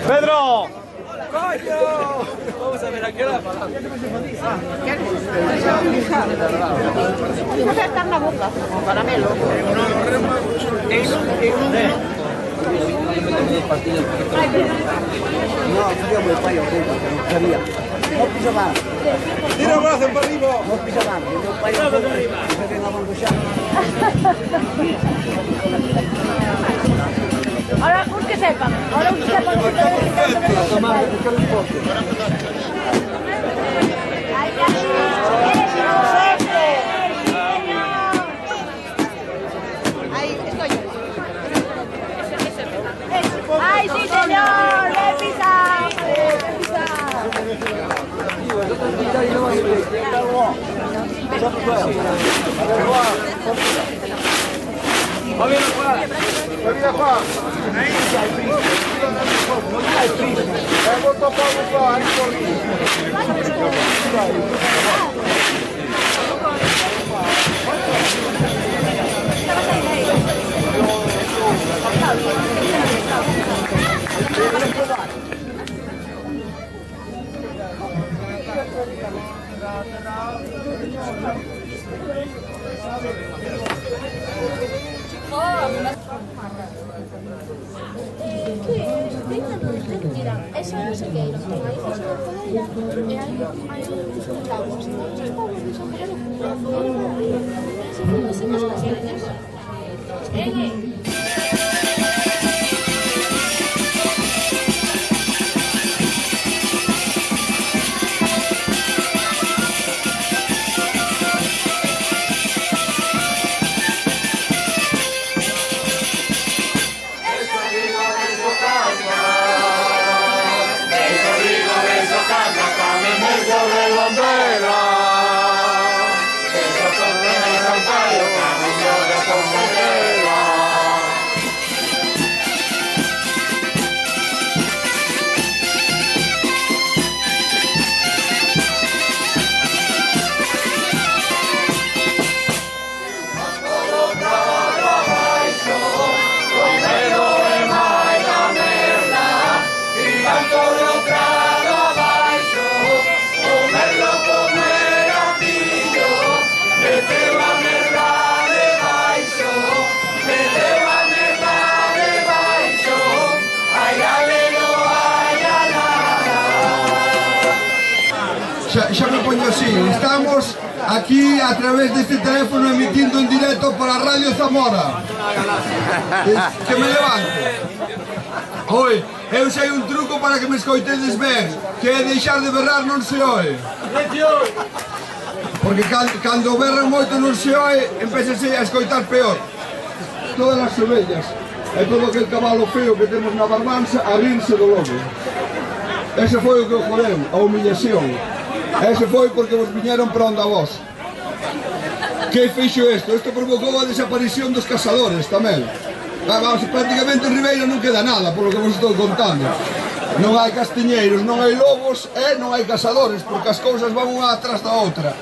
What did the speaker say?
¡Pedro! ¡Coño! Vamos a ver a qué hora. Vamos a estar en la boca, como caramelo. No, fíjame el payo, que no sabía. No pisa más. ¡Tira brazo para arriba! No pisa más. El payo que venga a manguchar. Ahora, pues que sepan. Ahora, pues que sepan. ¡Ay, sí, señor! ¡Le pisa! Eso non sei que era, que aí faz unha fogueira e aí juntamos os povos de San Pedro se fuimos en as castañas. Xa me poño así, estamos aquí a través deste teléfono emitindo en directo para Radio Zamora. Que me levante. Oi, eu sei un truco para que me escoitedes ben, que é deixar de berrar non se oe. Porque cando berran moito non se oe, empecese a escoitar peor. Todas as ovellas e todo aquel cabalo feo que temos na barbanza a rirse do lobo. Ese foi o que ocorreu, a humillación. Ese foi porque vos viñeron para onde a vos. Que fixo isto? Isto provocou a desaparición dos casadores tamén. Vamos, prácticamente en Ribeira non queda nada, polo que vos estou contando. Non hai castiñeiros, non hai lobos e non hai casadores, porque as cousas van unha atrás da outra.